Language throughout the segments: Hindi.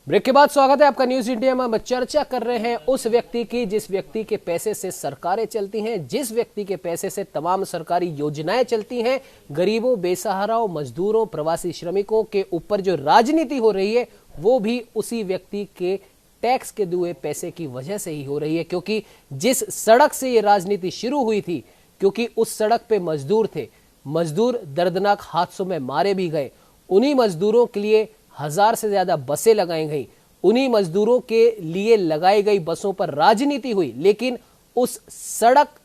ब्रेक के बाद स्वागत है आपका न्यूज इंडिया में। हम चर्चा कर रहे हैं उस व्यक्ति की जिस व्यक्ति के पैसे से सरकारें चलती हैं, जिस व्यक्ति के पैसे से तमाम सरकारी योजनाएं चलती हैं। गरीबों, बेसहाराओं, मजदूरों, प्रवासी श्रमिकों के ऊपर जो राजनीति हो रही है वो भी उसी व्यक्ति के टैक्स के दिए पैसे की वजह से ही हो रही है। क्योंकि जिस सड़क से ये राजनीति शुरू हुई थी, क्योंकि उस सड़क पे मजदूर थे, मजदूर दर्दनाक हादसों में मारे भी गए, उन्हीं मजदूरों के लिए 1000 से ज्यादा बसें लगाई गई, उन्हीं मजदूरों के लिए लगाई गई बसों पर राजनीति हुई। लेकिन उस सड़क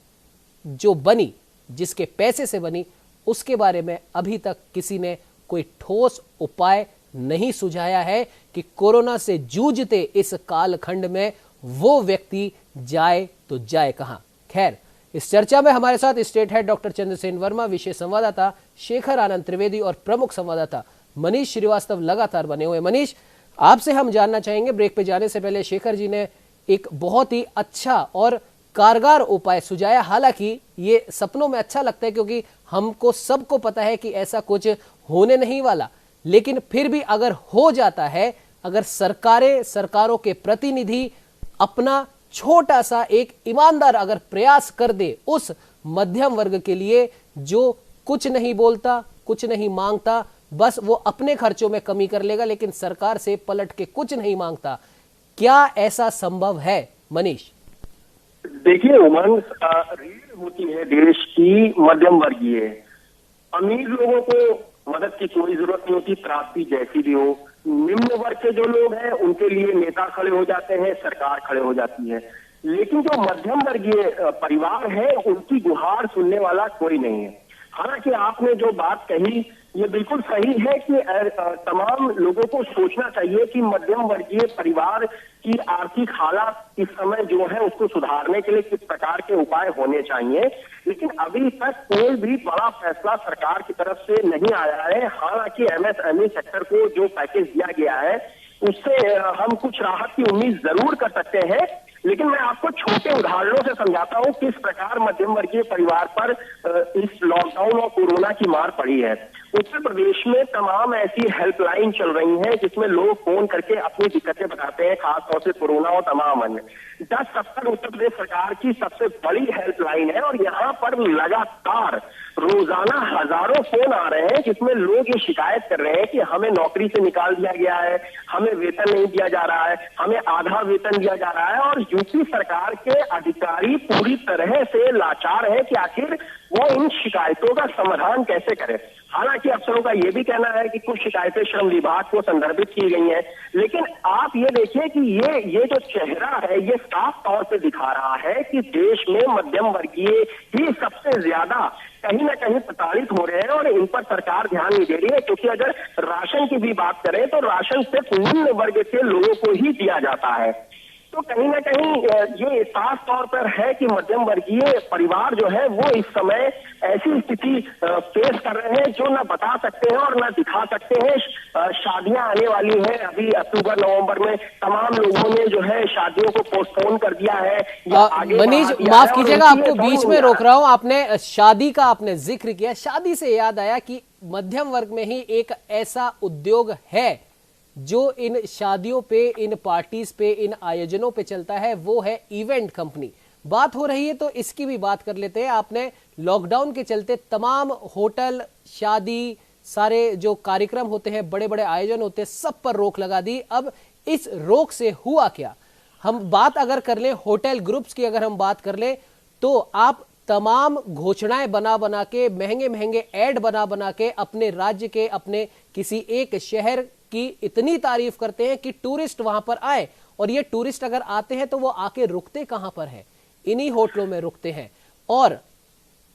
जो बनी, जिसके पैसे से बनी, उसके बारे में अभी तक किसी ने कोई ठोस उपाय नहीं सुझाया है कि कोरोना से जूझते इस कालखंड में वो व्यक्ति जाए तो जाए कहां। खैर, इस चर्चा में हमारे साथ state head doctor Chandrasen Verma, विशेष संवाददाता शेखर आनंद त्रिवेदी और प्रमुख संवाददाता मनीष श्रीवास्तव लगातार बने हुए। मनीष, आपसे हम जानना चाहेंगे, ब्रेक पे जाने से पहले शेखर जी ने एक बहुत ही अच्छा और कारगर उपाय सुझाया। हालांकि ये सपनों में अच्छा लगता है क्योंकि हमको सबको पता है कि ऐसा कुछ होने नहीं वाला, लेकिन फिर भी अगर हो जाता है, अगर सरकारों के प्रतिनिधि अपना छोटा सा एक ईमानदार अगर प्रयास कर दे उस मध्यम वर्ग के लिए जो कुछ नहीं बोलता, कुछ नहीं मांगता, बस वो अपने खर्चों में कमी कर लेगा लेकिन सरकार से पलट के कुछ नहीं मांगता, क्या ऐसा संभव है मनीष? देखिए उमंग, रीढ़ होती है देश की मध्यम वर्गीय। अमीर लोगों को मदद की कोई जरूरत नहीं होती, त्रासदी जैसी भी हो। निम्न वर्ग के जो लोग हैं उनके लिए नेता खड़े हो जाते हैं, सरकार खड़े हो जाती है। लेकिन जो मध्यम वर्गीय परिवार है उनकी गुहार सुनने वाला कोई नहीं है। हालांकि आपने जो बात कही ये बिल्कुल सही है कि तमाम लोगों को सोचना चाहिए कि मध्यम वर्गीय परिवार की आर्थिक हालत इस समय जो है उसको सुधारने के लिए किस प्रकार के उपाय होने चाहिए। लेकिन अभी तक कोई भी बड़ा फैसला सरकार की तरफ से नहीं आया है। हालांकि एमएसएमई सेक्टर को जो पैकेज दिया गया है उससे हम कुछ राहत की उम्मीद जरूर कर सकते हैं। लेकिन मैं आपको छोटे उदाहरणों से समझाता हूं किस प्रकार मध्यम वर्गीय परिवार पर इस लॉकडाउन और कोरोना की मार पड़ी है। उत्तर प्रदेश में तमाम ऐसी हेल्पलाइन चल रही हैं जिसमें लोग फोन करके अपनी दिक्कतें बताते हैं, खासतौर से कोरोना और तमाम अन्य। 1070 उत्तर प्रदेश सरकार की सबसे बड़ी हेल्पलाइन है और यहाँ पर लगातार रोजाना हजारों फोन आ रहे हैं जिसमें लोग ये शिकायत कर रहे हैं कि हमें नौकरी से निकाल दिया गया है, हमें वेतन नहीं दिया जा रहा है, हमें आधा वेतन दिया जा रहा है। और यूपी सरकार के अधिकारी पूरी तरह से लाचार है कि आखिर वो इन शिकायतों का समाधान कैसे करें। हालांकि अफसरों का यह भी कहना है कि कुछ शिकायतें श्रम विभाग को संदर्भित की गई हैं, लेकिन आप ये देखिए कि ये जो चेहरा है ये साफ तौर पे दिखा रहा है कि देश में मध्यम वर्गीय ही सबसे ज्यादा कहीं ना कहीं प्रताड़ित हो रहे हैं और इन पर सरकार ध्यान नहीं दे रही है। क्योंकि अगर राशन की भी बात करें तो राशन सिर्फ निम्न वर्ग के लोगों को ही दिया जाता है। तो कहीं ना कहीं ये साफ तौर पर है कि मध्यम वर्गीय परिवार जो है वो इस समय ऐसी स्थिति फेस कर रहे हैं जो ना बता सकते हैं और ना दिखा सकते हैं। शादियां आने वाली हैं, अभी अक्टूबर नवंबर में तमाम लोगों ने जो है शादियों को पोस्टपोन कर दिया है। मनीष, माफ कीजिएगा, आपको बीच में रोक रहा हूं। आपने शादी का आपने जिक्र किया, शादी से याद आया कि मध्यम वर्ग में ही एक ऐसा उद्योग है जो इन शादियों पे, इन पार्टीज पे, इन आयोजनों पे चलता है, वो है इवेंट कंपनी। बात हो रही है तो इसकी भी बात कर लेते हैं। आपने लॉकडाउन के चलते तमाम होटल, शादी, सारे जो कार्यक्रम होते हैं, बड़े बड़े आयोजन होते हैं, सब पर रोक लगा दी। अब इस रोक से हुआ क्या? हम बात अगर कर ले होटल ग्रुप्स की, अगर हम बात कर ले तो आप तमाम घोषणाएं बना बना के, महंगे महंगे ऐड बना बना के अपने राज्य के, अपने किसी एक शहर की इतनी तारीफ करते हैं कि टूरिस्ट वहां पर आए। और ये टूरिस्ट अगर आते हैं तो वो आके रुकते कहां पर है? इन्हीं होटलों में रुकते हैं। और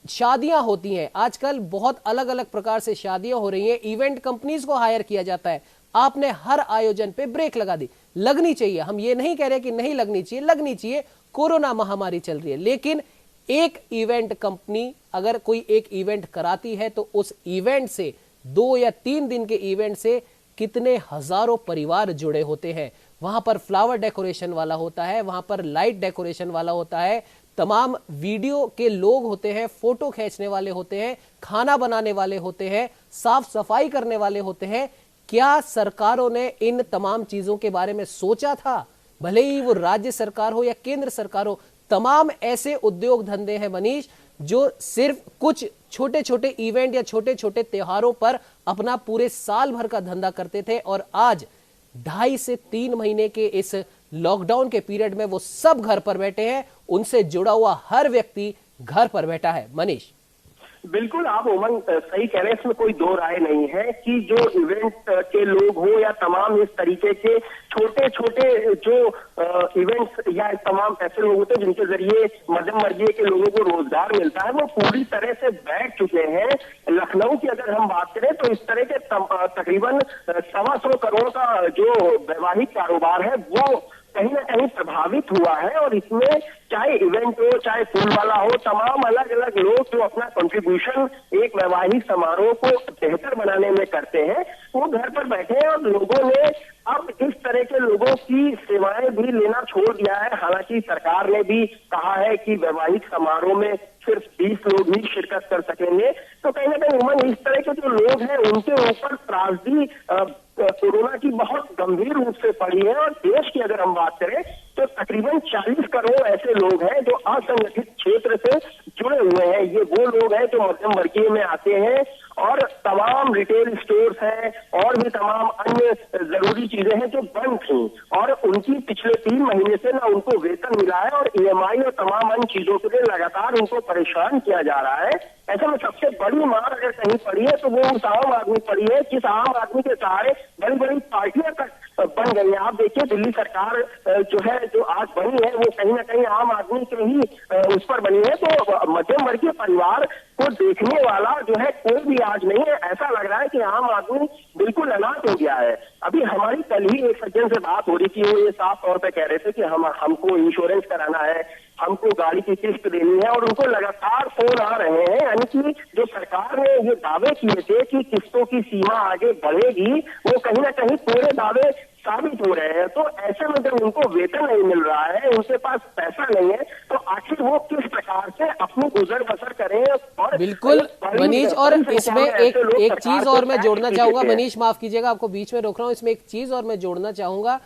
शादियां होती हैं आजकल, बहुत अलग अलग प्रकार से शादियां हो रही हैं, इवेंट कंपनीज को हायर किया जाता है। आपने हर आयोजन पे ब्रेक लगा दी। लगनी चाहिए, हम ये नहीं कह रहे कि नहीं लगनी चाहिए, लगनी चाहिए, कोरोना महामारी चल रही है। लेकिन एक इवेंट कंपनी अगर कोई एक इवेंट कराती है तो उस इवेंट से, 2 या 3 दिन के इवेंट से कितने हजारों परिवार जुड़े होते हैं। वहां पर फ्लावर डेकोरेशन वाला होता है, वहां पर लाइट डेकोरेशन वाला होता है, तमाम वीडियो के लोग होते हैं, फोटो खींचने वाले होते हैं, खाना बनाने वाले होते हैं, साफ सफाई करने वाले होते हैं। क्या सरकारों ने इन तमाम चीजों के बारे में सोचा था? भले ही वो राज्य सरकार हो या केंद्र सरकार हो, तमाम ऐसे उद्योग धंधे हैं मनीष जो सिर्फ कुछ छोटे छोटे इवेंट या छोटे छोटे त्योहारों पर अपना पूरे साल भर का धंधा करते थे, और आज 2.5 से 3 महीने के इस लॉकडाउन के पीरियड में वो सब घर पर बैठे हैं। उनसे जुड़ा हुआ हर व्यक्ति घर पर बैठा है। मनीष, बिल्कुल आप उमंग सही कह रहे हैं, इसमें कोई दो राय नहीं है कि जो इवेंट के लोग हो या तमाम इस तरीके के छोटे छोटे जो इवेंट्स या तमाम ऐसे लोग होते हैं जिनके जरिए मध्यम वर्गीय के लोगों को रोजगार मिलता है, वो पूरी तरह से बैठ चुके हैं। लखनऊ की अगर हम बात करें तो इस तरह के तकरीबन 125 करोड़ का जो वैवाहिक कारोबार है वो कहीं ना कहीं प्रभावित हुआ है। और इसमें चाहे इवेंट हो चाहे फूल वाला हो, तमाम अलग अलग लोग जो अपना कंट्रीब्यूशन एक वैवाहिक समारोह को बेहतर बनाने में करते हैं, वो घर पर बैठे हैं। और लोगों ने अब इस तरह के लोगों की सेवाएं भी लेना छोड़ दिया है। हालांकि सरकार ने भी कहा है कि वैवाहिक समारोह में सिर्फ 20 लोग ही शिरकत कर सकेंगे। तो कहीं ना कहीं उमंग इस तरह के जो लोग हैं उनके ऊपर त्रासदी कोरोना की बहुत गंभीर रूप से पड़ी है। और देश की अगर हम बात करें तो तकरीबन 40 करोड़ ऐसे लोग हैं जो असंगठित क्षेत्र से जुड़े हुए हैं। ये वो लोग हैं जो मध्यम वर्गीय में आते हैं, और तमाम रिटेल स्टोर्स हैं और भी तमाम अन्य जरूरी चीजें हैं जो बंद थी, और उनकी पिछले 3 महीने से ना उनको वेतन मिला है, और ईएमआई और तमाम अन्य चीजों के लिए लगातार उनको परेशान किया जा रहा है। ऐसे में सबसे बड़ी मार अगर कहीं पड़ी है तो वो उस आम आदमी पड़ी है जिस आम आदमी के सहारे बड़ी बड़ी पार्टियां तक बन गई है। आप देखिए दिल्ली सरकार जो है जो आज बनी है वो कहीं ना कहीं आम आदमी के ही उस पर बनी है। तो मध्यम वर्गीय परिवार को देखने वाला जो है कोई भी आज नहीं है। ऐसा लग रहा है कि आम आदमी बिल्कुल अनाथ हो गया है। अभी हमारी कल ही एक सज्जन से बात हो रही थी, वो ये साफ तौर पे कह रहे थे कि हमको इंश्योरेंस कराना है, हमको गाड़ी की किस्त देनी है, और उनको लगातार फोन आ रहे हैं। यानी कि जो सरकार ने ये दावे किए थे कि किस्तों की सीमा आगे बढ़ेगी, वो कहीं ना कहीं पूरे दावे साबित हो रहे हैं। तो ऐसे में जब उनको वेतन नहीं मिल रहा है, उनके पास पैसा नहीं है, तो आखिर वो किस प्रकार से अपनी गुजर बसर करें। और बिल्कुल मनीष, और इसमें एक चीज और मैं जोड़ना चाहूंगा। मनीष माफ कीजिएगा, आपको बीच में रोक रहा हूं। इसमें एक चीज और मैं जोड़ना चाहूंगा।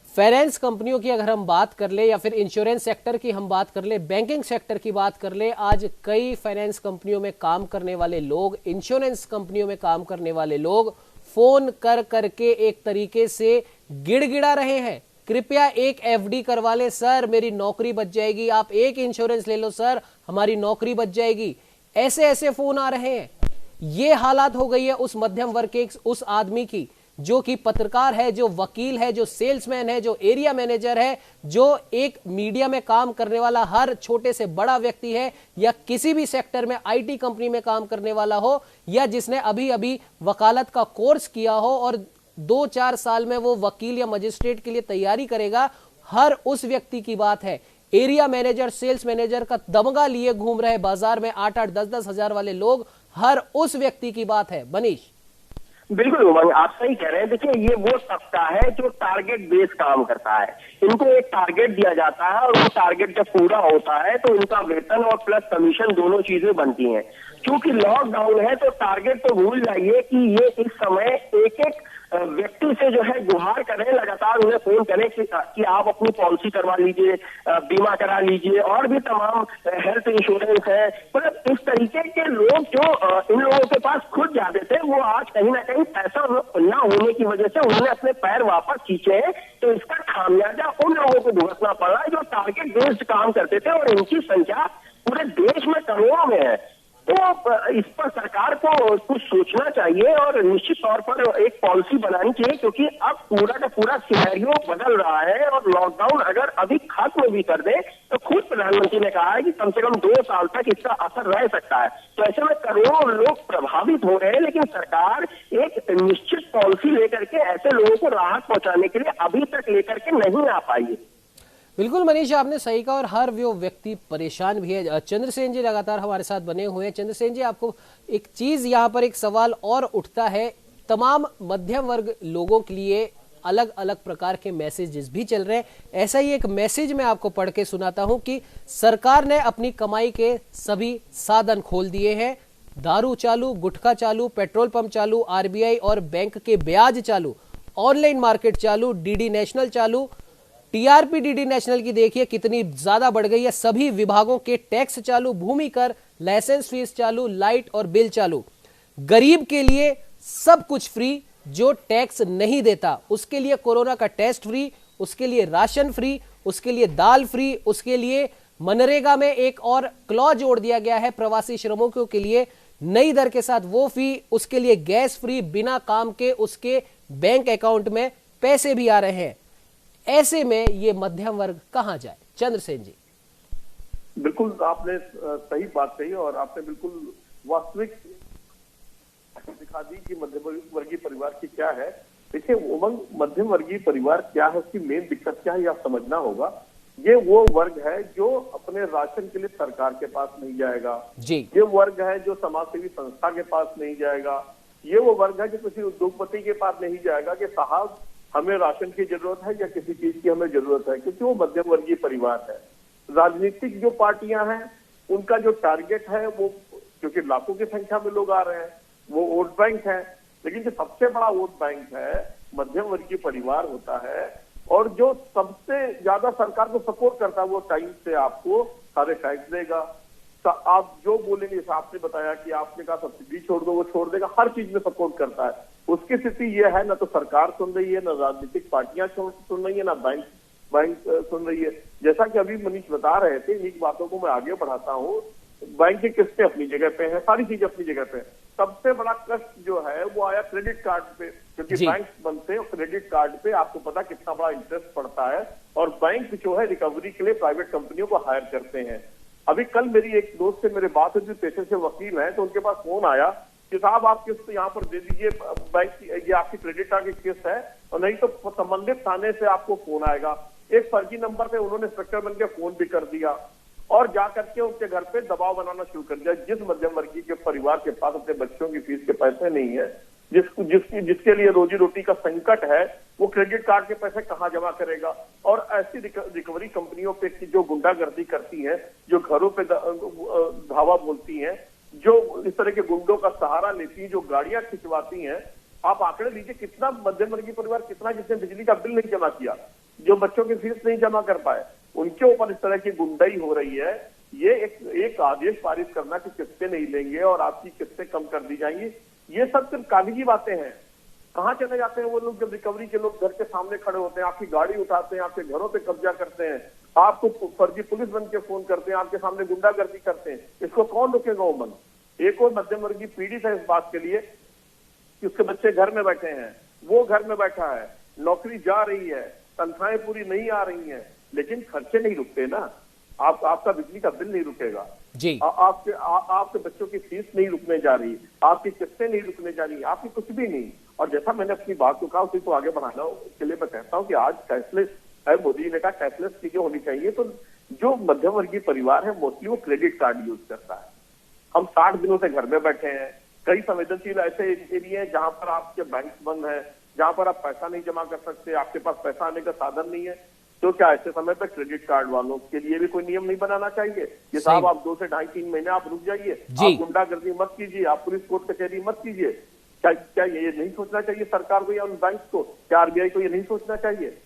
फाइनेंस कंपनियों की अगर हम बात कर ले या फिर इंश्योरेंस सेक्टर की हम बात कर ले, बैंकिंग सेक्टर की बात कर ले, आज कई फाइनेंस कंपनियों में काम करने वाले लोग, इंश्योरेंस कंपनियों में काम करने वाले लोग फोन कर करके एक तरीके से गिड़गिड़ा रहे हैं, कृपया एक एफडी करवा ले सर, मेरी नौकरी बच जाएगी, आप एक इंश्योरेंस ले लो सर, हमारी नौकरी बच जाएगी। ऐसे ऐसे फोन आ रहे हैं। ये हालात हो गई है उस मध्यम वर्ग के उस आदमी की जो कि पत्रकार है, जो वकील है, जो सेल्समैन है, जो एरिया मैनेजर है, जो एक मीडिया में काम करने वाला हर छोटे से बड़ा व्यक्ति है, या किसी भी सेक्टर में आईटी कंपनी में काम करने वाला हो, या जिसने अभी अभी वकालत का कोर्स किया हो और 2-4 साल में वो वकील या मजिस्ट्रेट के लिए तैयारी करेगा। हर उस व्यक्ति की बात है। एरिया मैनेजर, सेल्स मैनेजर का दमगा लिए घूम रहे बाजार में 8-8, 10-10 हजार वाले लोग, हर उस व्यक्ति की बात है। मनीष, बिल्कुल उमंग, आप सही कह रहे हैं। देखिए ये वो तबका है जो टारगेट बेस काम करता है। इनको एक टारगेट दिया जाता है और वो टारगेट जब पूरा होता है तो इनका वेतन और प्लस कमीशन दोनों चीजें बनती हैं। क्योंकि लॉकडाउन है तो टारगेट तो भूल जाइए कि ये इस समय एक एक व्यक्ति से जो है गुहार करें, लगातार उन्हें फोन करें कि आप अपनी पॉलिसी करवा लीजिए, बीमा करा लीजिए, और भी तमाम हेल्थ इंश्योरेंस है। मतलब इस तरीके के लोग जो इन लोगों के पास खुद जाते थे, वो आज कहीं ना कहीं पैसा ना होने की वजह से उन्होंने अपने पैर वापस खींचे हैं। तो इसका खामियाजा उन लोगों को भुगतना पड़ा है जो टारगेट बेस्ड काम करते थे, और इनकी संख्या पूरे देश में करोड़ों में है। तो इस पर सरकार को कुछ सोचना चाहिए और निश्चित तौर पर एक पॉलिसी बनानी चाहिए, क्योंकि अब पूरा का पूरा सिनेरियो बदल रहा है। और लॉकडाउन अगर अभी खत्म भी कर दे तो खुद प्रधानमंत्री ने कहा है कि कम से कम 2 साल तक इसका असर रह सकता है। तो ऐसे में करोड़ों लोग प्रभावित हो रहे हैं, लेकिन सरकार एक निश्चित पॉलिसी लेकर के ऐसे लोगों को राहत पहुंचाने के लिए अभी तक लेकर के नहीं आ पाई है। बिल्कुल मनीष, आपने सही कहा, और हर वो व्यक्ति परेशान भी है। चंद्रसेन जी लगातार हमारे साथ बने हुए हैं। चंद्रसेन जी, आपको एक चीज यहाँ पर एक सवाल और उठता है। तमाम मध्यम वर्ग लोगों के लिए अलग अलग प्रकार के मैसेजेस भी चल रहे हैं। ऐसा ही एक मैसेज मैं आपको पढ़ के सुनाता हूं कि सरकार ने अपनी कमाई के सभी साधन खोल दिए हैं, दारू चालू, गुटखा चालू, पेट्रोल पंप चालू, आरबीआई और बैंक के ब्याज चालू, ऑनलाइन मार्केट चालू, डीडी नेशनल चालू। टीआरपी डीडी नेशनल की देखिए कितनी ज्यादा बढ़ गई है। सभी विभागों के टैक्स चालू, भूमि कर, लाइसेंस फीस चालू, लाइट और बिल चालू। गरीब के लिए सब कुछ फ्री, जो टैक्स नहीं देता उसके लिए कोरोना का टेस्ट फ्री, उसके लिए राशन फ्री, उसके लिए दाल फ्री, उसके लिए मनरेगा में एक और क्लॉज जोड़ दिया गया है प्रवासी श्रमिकों के लिए नई दर के साथ वो फ्री, उसके लिए गैस फ्री, बिना काम के उसके बैंक अकाउंट में पैसे भी आ रहे हैं। ऐसे में ये मध्यम वर्ग कहां जाए? चंद्रसेन जी। बिल्कुल आपने सही बात कही और आपने बिल्कुल वास्तविक दिखा दी कि मध्यम वर्गीय परिवार की क्या है। देखिए उमंग, मध्यम वर्गीय परिवार क्या है, उसकी मेन दिक्कत क्या है यह समझना होगा। ये वो वर्ग है जो अपने राशन के लिए सरकार के पास नहीं जाएगा जी। ये वर्ग है जो समाजसेवी संस्था के पास नहीं जाएगा। ये वो वर्ग है जो किसी उद्योगपति के पास नहीं जाएगा कि साहब हमें राशन की जरूरत है या किसी चीज की हमें जरूरत है, क्योंकि वो मध्यम वर्गीय परिवार है। राजनीतिक जो पार्टियां हैं उनका जो टारगेट है वो, क्योंकि लाखों की संख्या में लोग आ रहे हैं, वो वोट बैंक है। लेकिन जो सबसे बड़ा वोट बैंक है मध्यम वर्गीय परिवार होता है, और जो सबसे ज्यादा सरकार को सपोर्ट करता है वो टाइम से आपको सारे टैक्स देगा। तो आप जो बोलेंगे, आपने बताया कि आपने कहा सब्सिडी छोड़ दो, वो छोड़ देगा, हर चीज में सपोर्ट करता है। उसकी स्थिति ये है, ना तो सरकार सुन रही है, ना राजनीतिक पार्टियां सुन रही है, ना बैंक सुन रही है। जैसा कि अभी मनीष बता रहे थे, इन्हीं बातों को मैं आगे बढ़ाता हूँ। बैंक की किस्तें अपनी जगह पे है, सारी चीजें अपनी जगह पे है। सबसे बड़ा कष्ट जो है वो आया क्रेडिट कार्ड पे, क्योंकि बैंक बनते हैं क्रेडिट कार्ड पे, आपको पता कितना बड़ा इंटरेस्ट पड़ता है। और बैंक जो है रिकवरी के लिए प्राइवेट कंपनियों को हायर करते हैं। अभी कल मेरी एक दोस्त से मेरे बात हुई जो पेशे से वकील है, तो उनके पास फोन आया कि साहब आप किस्त यहाँ पर दे दीजिए, बैंक ये आपकी क्रेडिट कार्ड की किस्त है, और नहीं तो संबंधित थाने से आपको फोन आएगा। एक फर्जी नंबर पे उन्होंने इंस्पेक्टर बन के फोन भी कर दिया और जाकर के उनके घर पे दबाव बनाना शुरू कर दिया। जिस मध्यम वर्गीय के परिवार के पास अपने बच्चों की फीस के पैसे नहीं है, जिसके लिए रोजी रोटी का संकट है, वो क्रेडिट कार्ड के पैसे कहाँ जमा करेगा। और ऐसी रिकवरी कंपनियों पे जो गुंडागर्दी करती है, जो घरों पे धावा बोलती हैं, जो इस तरह के गुंडों का सहारा लेती हैं, जो गाड़ियां खिंचवाती हैं, आप आंकड़े लीजिए कितना मध्यम वर्गीय परिवार, कितना जिसने बिजली का बिल नहीं जमा किया, जो बच्चों की फीस नहीं जमा कर पाए, उनके ऊपर इस तरह की गुंडाई हो रही है। ये एक आदेश पारित करना कि किस्तें नहीं लेंगे और आपकी किस्तें कम कर दी जाएंगी, ये सब सिर्फ कागजी बातें हैं। कहाँ चले जाते हैं वो लोग जब रिकवरी के लोग घर के सामने खड़े होते हैं, आपकी गाड़ी उठाते हैं, आपके घरों पे कब्जा करते हैं, आपको फर्जी पुलिस बन के फोन करते हैं, आपके सामने गुंडागर्दी करते हैं। इसको कौन रोकेगा? उमंग, एक और मध्यम वर्गीय पीड़ित है इस बात के लिए कि उसके बच्चे घर में बैठे हैं, वो घर में बैठा है, नौकरी जा रही है, तनख्वाहें पूरी नहीं आ रही हैं, लेकिन खर्चे नहीं रुकते ना। आपका बिजली का बिल नहीं रुकेगा जी, आपके बच्चों की फीस नहीं रुकने जा रही, आपकी किस्तें नहीं रुकने जा रही, आपकी कुछ भी नहीं। और जैसा मैंने अपनी बात को कहा, उसी को आगे बढ़ाना के लिए मैं कहता हूं कि आज कैशलेस है, मोदी ने कहा कैशलेस चीजें होनी चाहिए। तो जो मध्यम वर्गीय परिवार है मोस्टली वो क्रेडिट कार्ड यूज करता है। हम 60 दिनों से घर में बैठे हैं, कई संवेदनशील ऐसे एरिया है जहां पर आपके बैंक बंद है, जहां पर आप पैसा नहीं जमा कर सकते, आपके पास पैसा आने का साधन नहीं है। तो क्या ऐसे समय पर क्रेडिट कार्ड वालों के लिए भी कोई नियम नहीं बनाना चाहिए कि साहब आप 2 से 2.5-3 महीने आप रुक जाइए, आप गुंडागर्दी मत कीजिए, आप पुलिस कोर्ट कचहरी मत कीजिए? क्या ये नहीं सोचना चाहिए सरकार को या उन बैंक को? क्या आरबीआई को ये नहीं सोचना चाहिए?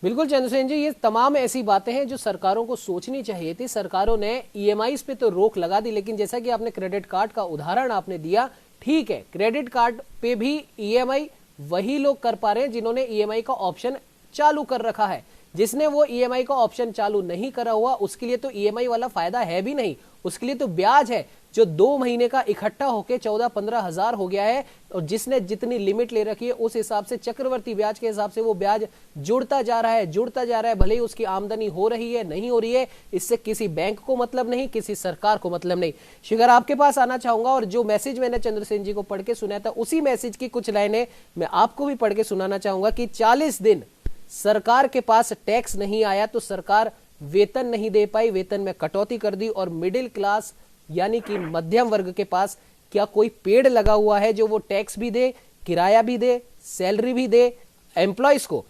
बिल्कुल चंद्रसेन जी, ये तमाम ऐसी बातें हैं जो सरकारों को सोचनी चाहिए थी। सरकारों ने ईएमआईज पे तो रोक लगा दी, लेकिन जैसा कि आपने क्रेडिट कार्ड का उदाहरण आपने दिया, ठीक है, क्रेडिट कार्ड पे भी ईएमआई वही लोग कर पा रहे हैं जिन्होंने ईएमआई का ऑप्शन चालू कर रखा है। जिसने वो ईएमआई का ऑप्शन चालू नहीं करा हुआ उसके लिए तो ईएमआई वाला फायदा है भी नहीं, उसके लिए तो ब्याज है जो 2 महीने का इकट्ठा होके 14-15 हजार हो गया है। और जिसने जितनी लिमिट ले रखी है उस हिसाब से चक्रवर्ती ब्याज के हिसाब से वो ब्याज जुड़ता जा रहा है, भले ही उसकी आमदनी हो रही है नहीं हो रही है, इससे किसी बैंक को मतलब नहीं, किसी सरकार को मतलब नहीं। शिखर, आपके पास आना चाहूंगा और जो मैसेज मैंने चंद्रसेन जी को पढ़ के सुनाया था उसी मैसेज की कुछ लाइनें मैं आपको भी पढ़ के सुनाना चाहूंगा कि 40 दिन सरकार के पास टैक्स नहीं आया तो सरकार वेतन नहीं दे पाई, वेतन में कटौती कर दी, और मिडिल क्लास यानी कि मध्यम वर्ग के पास क्या कोई पेड़ लगा हुआ है जो वो टैक्स भी दे, किराया भी दे, सैलरी भी दे, एम्प्लॉयज को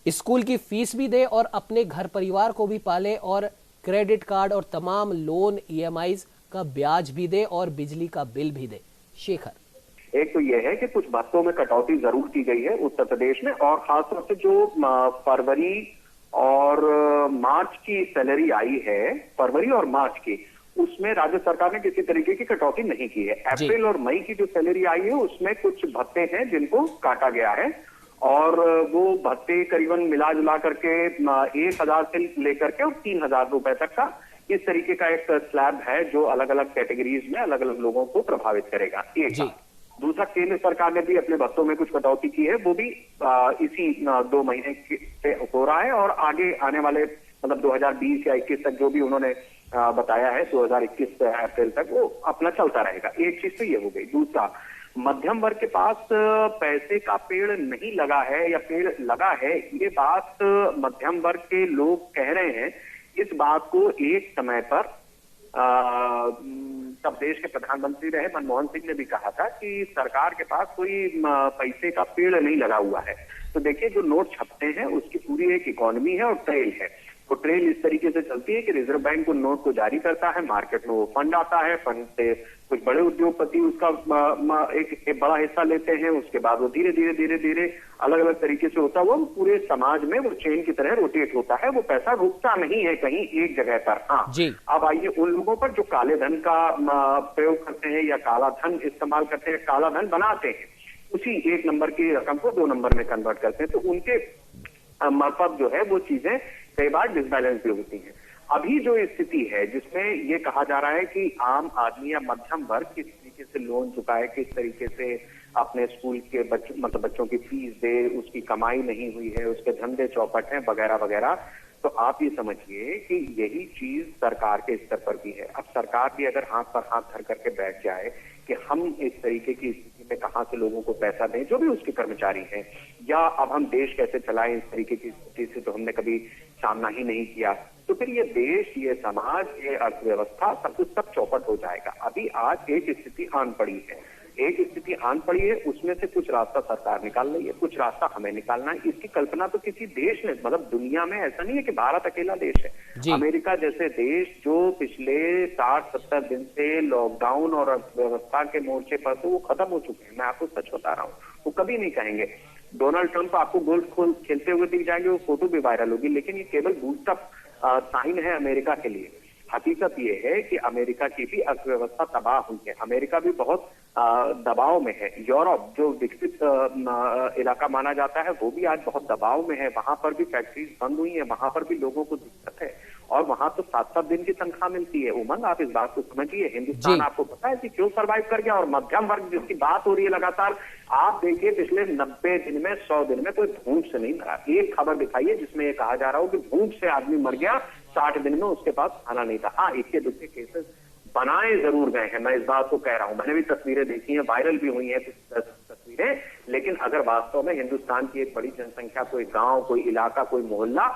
स्कूल की फीस भी दे और अपने घर परिवार को भी पाले और क्रेडिट कार्ड और तमाम लोन ईएमआईज का ब्याज भी दे और बिजली का बिल भी दे। शेखर, एक तो यह है कि कुछ भत्तों में कटौती जरूर की गई है उत्तर प्रदेश में, और खासतौर से जो फरवरी और मार्च की सैलरी आई है, फरवरी और मार्च की, उसमें राज्य सरकार ने किसी तरीके की कटौती नहीं की है। अप्रैल और मई की जो सैलरी आई है उसमें कुछ भत्ते हैं जिनको काटा गया है, और वो भत्ते करीबन मिला जुला करके 1,000 से लेकर के और 3,000 रुपए तक का इस तरीके का एक स्लैब है जो अलग अलग कैटेगरीज में अलग अलग लोगों को प्रभावित करेगा। एक दूसरा, केंद्र सरकार ने भी अपने भत्तों में कुछ कटौती की है, वो भी इसी 2 महीने से हो रहा है, और आगे आने वाले मतलब 2020 या 21 तक जो भी उन्होंने बताया है 2021 अप्रैल तक वो अपना चलता रहेगा। एक चीज तो ये हो गई। दूसरा, मध्यम वर्ग के पास पैसे का पेड़ नहीं लगा है या पेड़ लगा है, ये बात मध्यम वर्ग के लोग कह रहे हैं। इस बात को एक समय पर तब देश के प्रधानमंत्री रहे मनमोहन सिंह ने भी कहा था कि सरकार के पास कोई पैसे का पेड़ नहीं लगा हुआ है। तो देखिए, जो नोट छपते हैं उसकी पूरी एक इकोनॉमी है और ट्रेल है। वो ट्रेल इस तरीके से चलती है कि रिजर्व बैंक उन नोट को जारी करता है, मार्केट में वो फंड आता है, फंड से कुछ बड़े उद्योगपति उसका एक बड़ा हिस्सा लेते हैं, उसके बाद वो धीरे धीरे अलग अलग तरीके से होता हुआ पूरे समाज में वो चेन की तरह रोटेट होता है। वो पैसा रुकता नहीं है कहीं एक जगह पर। हाँ, अब आइए उन लोगों पर जो काले धन का प्रयोग करते हैं या काला धन इस्तेमाल करते हैं, काला धन बनाते हैं, उसी 1 नंबर की रकम को 2 नंबर में कन्वर्ट करते हैं, तो उनके मार्फत जो है वो चीजें कई बार डिसबैलेंस भी होती हैं। अभी जो स्थिति है जिसमें ये कहा जा रहा है कि आम आदमी या मध्यम वर्ग किस तरीके से लोन चुकाए, किस तरीके से अपने स्कूल के बच्चों की फीस दे, उसकी कमाई नहीं हुई है, उसके धंधे चौपट हैं वगैरह वगैरह, तो आप ये समझिए कि यही चीज सरकार के स्तर पर भी है। अब सरकार भी अगर हाथ पर हाथ धर करके बैठ जाए कि हम इस तरीके की स्थिति में कहां से लोगों को पैसा दें, जो भी उसके कर्मचारी हैं, या अब हम देश कैसे चलाएं, इस तरीके की स्थिति से तो हमने कभी सामना ही नहीं किया, तो फिर ये देश, ये समाज, ये अर्थव्यवस्था सब कुछ सब चौपट हो जाएगा। अभी आज एक स्थिति आन पड़ी है, उसमें से कुछ रास्ता सरकार निकाल रही है, कुछ रास्ता हमें निकालना है। इसकी कल्पना तो किसी देश ने, मतलब दुनिया में ऐसा नहीं है कि भारत अकेला देश है। अमेरिका जैसे देश जो पिछले 60-70 दिन से लॉकडाउन और अर्थव्यवस्था के मोर्चे पर तो वो खत्म हो चुके हैं। मैं आपको सच बता रहा हूँ, वो कभी नहीं कहेंगे। डोनाल्ड ट्रंप आपको गोल्फ खेलते हुए दिख जाएंगे, वो फोटो भी वायरल होगी, लेकिन ये केवल बूस्टअप साइन है अमेरिका के लिए। हकीकत ये है कि अमेरिका की भी अर्थव्यवस्था तबाह हुई है, अमेरिका भी बहुत दबाव में है। यूरोप जो विकसित इलाका माना जाता है वो भी आज बहुत दबाव में है, वहां पर भी फैक्ट्रीज बंद हुई है, वहां पर भी लोगों को दिक्कत है, और वहां तो 7-7 दिन की तनख्वाह मिलती है। उमंग, आप इस बात को समझिए, हिंदुस्तान आपको पता है कि क्यों सर्वाइव कर गया। और मध्यम वर्ग जिसकी बात हो रही है लगातार, आप देखिए पिछले 90 दिन में, 100 दिन में कोई भूख से नहीं मरा। एक खबर दिखाइए जिसमें यह कहा जा रहा हो कि भूख से आदमी मर गया, 60 दिन में उसके पास खाना नहीं था। हाँ, इक्के दुक्के केसेस बनाए जरूर गए हैं, मैं इस बात को कह रहा हूं, मैंने भी तस्वीरें देखी हैं, वायरल भी हुई हैं कुछ तस्वीरें, लेकिन अगर वास्तव में हिंदुस्तान की एक बड़ी जनसंख्या, कोई गांव, कोई इलाका, कोई मोहल्ला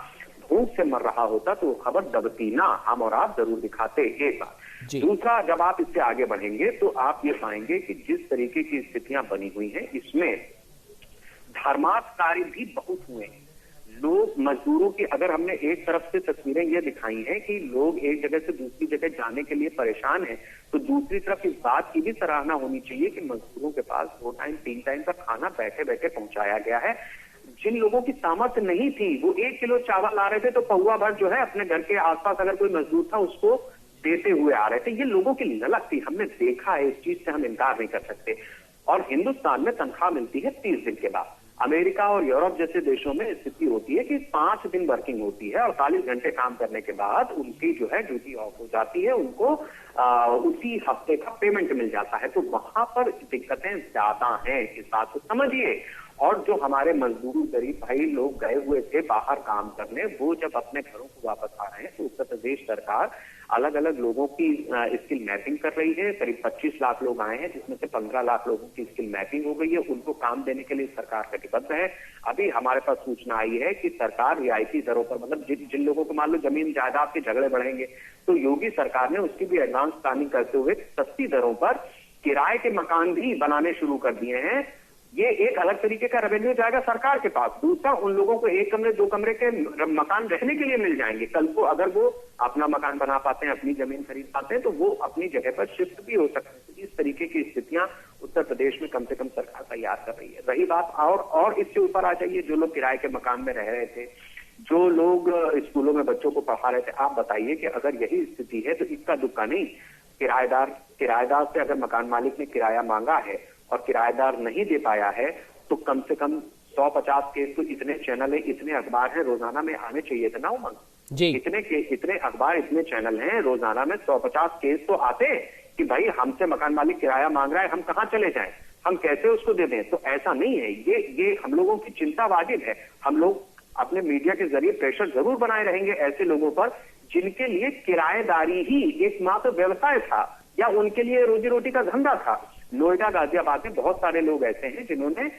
भूख से मर रहा होता तो वो खबर दबती ना, हम और आप जरूर दिखाते। एक बात। दूसरा, जब आप इससे आगे बढ़ेंगे तो आप ये पाएंगे कि जिस तरीके की स्थितियां बनी हुई हैं इसमें धर्मार्थ कार्य भी बहुत हुए हैं। लोग, मजदूरों की, अगर हमने एक तरफ से तस्वीरें ये दिखाई हैं कि लोग एक जगह से दूसरी जगह जाने के लिए परेशान हैं, तो दूसरी तरफ इस बात की भी सराहना होनी चाहिए कि मजदूरों के पास 2 टाइम 3 टाइम का खाना बैठे बैठे पहुंचाया गया है। जिन लोगों की सामर्थ्य नहीं थी वो 1 किलो चावल ला रहे थे तो पौवा भर जो है अपने घर के आसपास अगर कोई मजदूर था उसको देते हुए आ रहे थे। ये लोगों की ललक थी, हमने देखा है, इस चीज से हम इनकार नहीं कर सकते। और हिंदुस्तान में तनख्वाह मिलती है 30 दिन के बाद। अमेरिका और यूरोप जैसे देशों में स्थिति होती है कि 5 दिन वर्किंग होती है, 48 घंटे काम करने के बाद उनकी जो है ड्यूटी ऑफ हो जाती है, उनको उसी हफ्ते का पेमेंट मिल जाता है। तो वहां पर दिक्कतें ज्यादा हैं, इस बात को समझिए। और जो हमारे मजदूर गरीब भाई लोग गए हुए थे बाहर काम करने, वो जब अपने घरों को वापस आ रहे हैं तो उत्तर प्रदेश सरकार अलग अलग लोगों की स्किल मैपिंग कर रही है। करीब 25 लाख लोग आए हैं जिसमें से 15 लाख लोगों की स्किल मैपिंग हो गई है, उनको काम देने के लिए सरकार कटिबद्ध है। अभी हमारे पास सूचना आई है कि सरकार रियायती दरों पर, मतलब जिन लोगों को मान लो जमीन जायदाद के झगड़े बढ़ेंगे तो योगी सरकार ने उसकी भी एडवांस प्लानिंग करते हुए सस्ती दरों पर किराए के मकान भी बनाने शुरू कर दिए हैं। ये एक अलग तरीके का रेवेन्यू जाएगा सरकार के पास। दूसरा, उन लोगों को 1 कमरे 2 कमरे के मकान रहने के लिए मिल जाएंगे। कल को अगर वो अपना मकान बना पाते हैं, अपनी जमीन खरीद पाते हैं, तो वो अपनी जगह पर शिफ्ट भी हो सकते हैं। इस तरीके की स्थितियां उत्तर प्रदेश में कम से कम सरकार तैयार कर रही है। रही बात और इससे ऊपर आ जाइए, जो लोग किराए के मकान में रह रहे थे, जो लोग स्कूलों में बच्चों को पढ़ा रहे थे, आप बताइए कि अगर यही स्थिति है तो इक्का दुक्का नहीं, किराएदार से अगर मकान मालिक ने किराया मांगा है और किराएदार नहीं दे पाया है, तो कम से कम 150 केस तो इतने चैनल है, इतने अखबार हैं, रोजाना में आने चाहिए थे ना उमंग जी। इतने अखबार, इतने चैनल हैं, रोजाना में 150 केस तो आते कि भाई हमसे मकान मालिक किराया मांग रहा है, हम कहाँ चले जाएं, हम कैसे उसको दे दें। तो ऐसा नहीं है, ये हम लोगों की चिंता वाजिब है। हम लोग अपने मीडिया के जरिए प्रेशर जरूर बनाए रहेंगे ऐसे लोगों पर जिनके लिए किराएदारी ही एकमात्र व्यवसाय था या उनके लिए रोजी रोटी का धंधा था। नोएडा, गाजियाबाद में बहुत सारे लोग ऐसे हैं जिन्होंने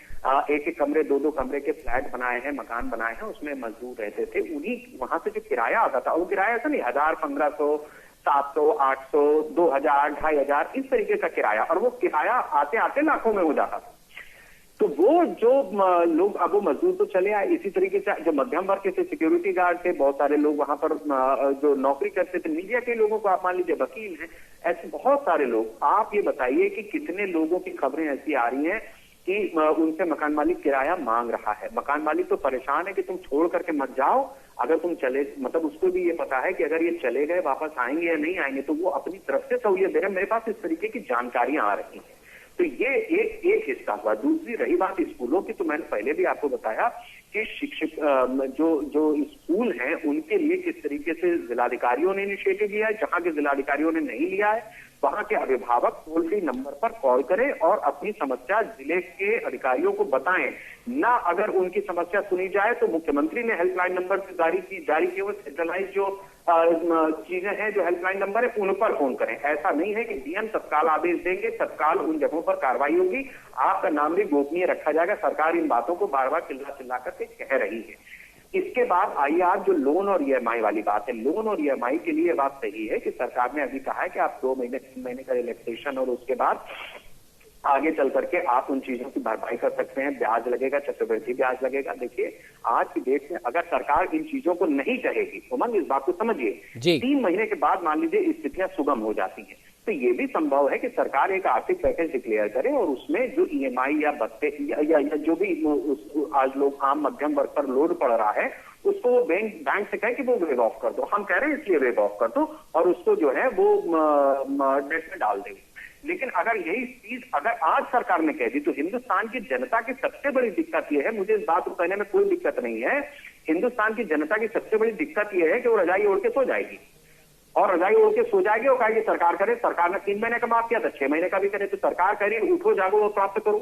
1-1 कमरे 2-2 कमरे के फ्लैट बनाए हैं, मकान बनाए हैं, उसमें मजदूर रहते थे। उन्हीं वहां से जो किराया आता था, वो किराया ऐसा नहीं 1000, 1500, 700, 800, 2000, 2500 इस तरीके का किराया, और वो किराया आते आते लाखों में हो जाता था। तो वो जो लोग, अब वो मजदूर तो चले आए, इसी तरीके से जो मध्यम वर्ग के थे, सिक्योरिटी गार्ड थे, बहुत सारे लोग वहां पर जो नौकरी करते थे, मीडिया के लोगों को आप मान लीजिए, वकील हैं, ऐसे बहुत सारे लोग। आप ये बताइए कि कितने लोगों की खबरें ऐसी आ रही हैं कि उनसे मकान मालिक किराया मांग रहा है। मकान मालिक तो परेशान है कि तुम छोड़ करके मत जाओ, अगर तुम चले, मतलब उसको भी ये पता है कि अगर ये चले गए वापस आएंगे या नहीं आएंगे, तो वो अपनी तरफ से सहूलियत दे रहे हैं। मेरे पास इस तरीके की जानकारियां आ रही हैं। तो ये एक हिस्सा हुआ। दूसरी रही बात स्कूलों की, तो मैंने पहले भी आपको बताया कि शिक्षक जो स्कूल हैं उनके लिए किस तरीके से जिलाधिकारियों ने इनिशिएटिव लिया है। जहां के जिलाधिकारियों ने नहीं लिया है, वहां के अभिभावक टोल फ्री नंबर पर कॉल करें और अपनी समस्या जिले के अधिकारियों को बताएं। ना अगर उनकी समस्या सुनी जाए तो मुख्यमंत्री ने हेल्पलाइन नंबर जारी किए हुए सेंट्रलाइज जो चीजें हैं, जो हेल्पलाइन नंबर है, उन पर फोन करें। ऐसा नहीं है कि डीएम तत्काल आदेश देंगे, तत्काल उन जगहों पर कार्रवाई होगी, आपका नाम भी गोपनीय रखा जाएगा। सरकार इन बातों को बार बार चिल्ला करके कह रही है। इसके बाद आइए आज जो लोन और ईएमआई वाली बात है, लोन और ईएमआई के लिए बात सही है कि सरकार ने अभी कहा है कि आप 2 महीने 3 महीने का रिलैक्सेशन और उसके बाद आगे चल करके आप उन चीजों की भरपाई कर सकते हैं। ब्याज लगेगा, चक्रवृद्धि ब्याज लगेगा। देखिए आज की डेट में अगर सरकार इन चीजों को नहीं कहेगी, उमंग इस बात को समझिए, 3 महीने के बाद मान लीजिए स्थितियां सुगम हो जाती हैं, तो ये भी संभव है कि सरकार एक आर्थिक पैकेज डिक्लेयर करे और उसमें जो ईएमआई या भत्ते या जो भी आज लोग आम मध्यम वर्ग पर लोड पड़ रहा है, उसको वो बैंक से कहे कि वो वेव ऑफ कर दो। हम कह रहे हैं इसलिए वेव ऑफ कर दो और उसको जो है वो डेट में डाल देंगे। लेकिन अगर यही चीज अगर आज सरकार ने कह दी तो हिंदुस्तान की जनता की सबसे बड़ी दिक्कत यह है, मुझे इस बात को कहने में कोई दिक्कत नहीं है, हिंदुस्तान की जनता की सबसे बड़ी दिक्कत यह है कि वो रजाई ओढ़ के सो जाएगी और रजाई ओढ़ के सो जाएगी और कहेगी सरकार करे। सरकार ने 3 महीने का माफ किया था, 6 महीने का भी करे, तो सरकार कह रही है उठो जागो और प्राप्त करो।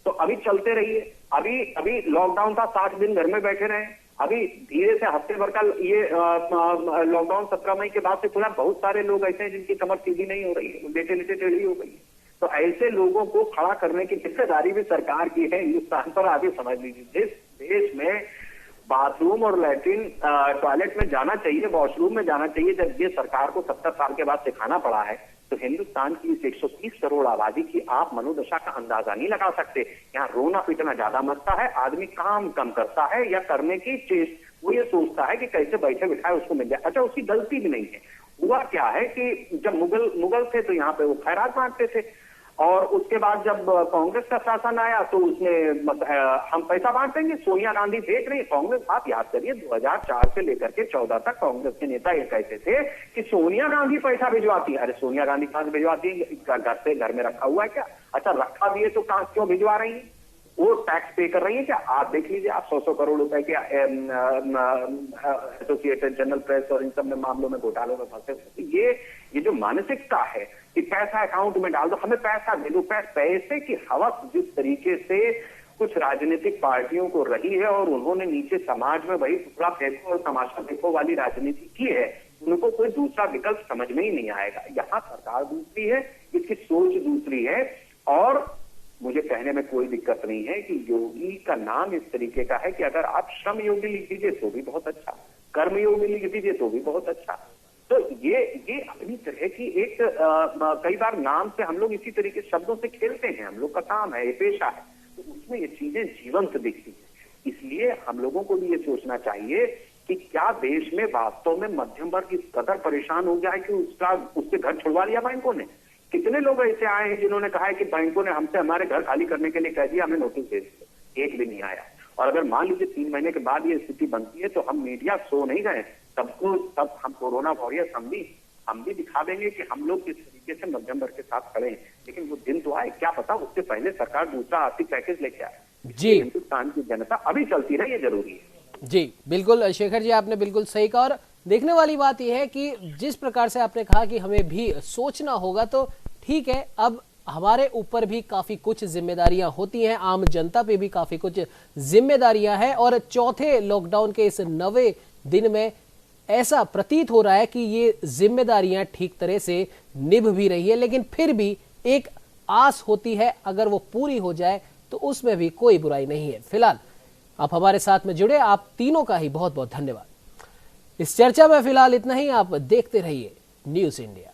तो अभी चलते रहिए। अभी लॉकडाउन था, 60 दिन घर में बैठे रहे। अभी धीरे से हफ्ते भर का ये लॉकडाउन 17 मई के बाद से खुला। बहुत सारे लोग ऐसे हैं जिनकी कमर सीधी नहीं हो रही है, लेटे लेटे टेढ़ी हो गई है। तो ऐसे लोगों को खड़ा करने की जिम्मेदारी भी सरकार की है हिंदुस्तान पर। आगे समझ लीजिए, जिस देश में बाथरूम और लैट्रिन टॉयलेट में जाना चाहिए, वॉशरूम में जाना चाहिए, जब ये सरकार को 70 साल के बाद सिखाना पड़ा है, तो हिंदुस्तान की इस 130 करोड़ आबादी की आप मनोदशा का अंदाजा नहीं लगा सकते। यहाँ रोना पीटना ज्यादा मचता है, आदमी काम कम करता है या करने की चीज वो ये सोचता है कि कैसे बैठे बिठाए उसको मिल जाए। अच्छा, उसकी गलती भी नहीं है। हुआ क्या है कि जब मुगल थे तो यहाँ पे वो खैरात बांटते थे, और उसके बाद जब कांग्रेस का शासन आया तो उसमें हम पैसा बांट देंगे। सोनिया गांधी देख रही है कांग्रेस, आप याद करिए 2004 से लेकर के 14 तक कांग्रेस के नेता ये कहते थे कि सोनिया गांधी पैसा भिजवाती है। अरे सोनिया गांधी कहां से भिजवाती है? घर में रखा हुआ है क्या? अच्छा, रखा भी है तो कहां क्यों भिजवा रही है? वो टैक्स पे कर रही है क्या? आप देख लीजिए, आप 100 करोड़ रुपए के एसोसिएटेड जनरल प्रेस और इन सब में मामलों में घोटालों में फंसे। ये जो मानसिकता है कि पैसा अकाउंट में डाल दो, हमें पैसा दे दो, पैसे की हवस जिस तरीके से कुछ राजनीतिक पार्टियों को रही है और उन्होंने नीचे समाज में वही टुकड़ा फेंको और तमाशा देखो वाली राजनीति की है, उनको कोई दूसरा विकल्प समझ में ही नहीं आएगा। यहाँ सरकार दूसरी है, इसकी सोच दूसरी है, और मुझे कहने में कोई दिक्कत नहीं है कि योगी का नाम इस तरीके का है कि अगर आप श्रम योगी लिख दीजिए तो भी बहुत अच्छा, कर्म योगी लिख दीजिए तो भी बहुत अच्छा। तो ये अपनी तरह की एक कई बार नाम से हम लोग इसी तरीके शब्दों से खेलते हैं, हम लोग का काम है, ये पेशा है। तो उसमें ये चीजें जीवंत दिखती है। इसलिए हम लोगों को भी ये सोचना चाहिए कि क्या देश में वास्तव में मध्यम वर्ग इस कदर परेशान हो गया है कि उससे घर छुड़वा लिया बैंकों ने। कितने लोग ऐसे आए हैं जिन्होंने कहा है कि बैंकों ने हमसे हमारे घर खाली करने के लिए कह दिया, हमें नोटिस दे दिया, एक भी नहीं आया। और अगर मान लीजिए 3 महीने के बाद ये स्थिति बनती है तो हम मीडिया सो नहीं गए, तब हम कोरोना वॉरियर्स हम भी दिखा देंगे कि हम लोग किस तरीके से मध्यम वर्ग के साथ खड़े हैं। लेकिन वो दिन तो आए, क्या पता उससे पहले सरकार दूसरा आर्थिक पैकेज लेके आए। जी, हिंदुस्तान की जनता अभी चलती रहे, ये जरूरी है। जी बिल्कुल शेखर जी, आपने बिल्कुल सही कहा। और देखने वाली बात यह है कि जिस प्रकार से आपने कहा कि हमें भी सोचना होगा, तो ठीक है, अब हमारे ऊपर भी काफी कुछ जिम्मेदारियां होती हैं, आम जनता पे भी काफी कुछ जिम्मेदारियां हैं। और चौथे लॉकडाउन के इस 9वें दिन में ऐसा प्रतीत हो रहा है कि ये जिम्मेदारियां ठीक तरह से निभ भी रही है, लेकिन फिर भी एक आस होती है, अगर वो पूरी हो जाए तो उसमें भी कोई बुराई नहीं है। फिलहाल आप हमारे साथ में जुड़े, आप तीनों का ही बहुत बहुत धन्यवाद। इस चर्चा में फिलहाल इतना ही। आप देखते रहिए न्यूज़ इंडिया।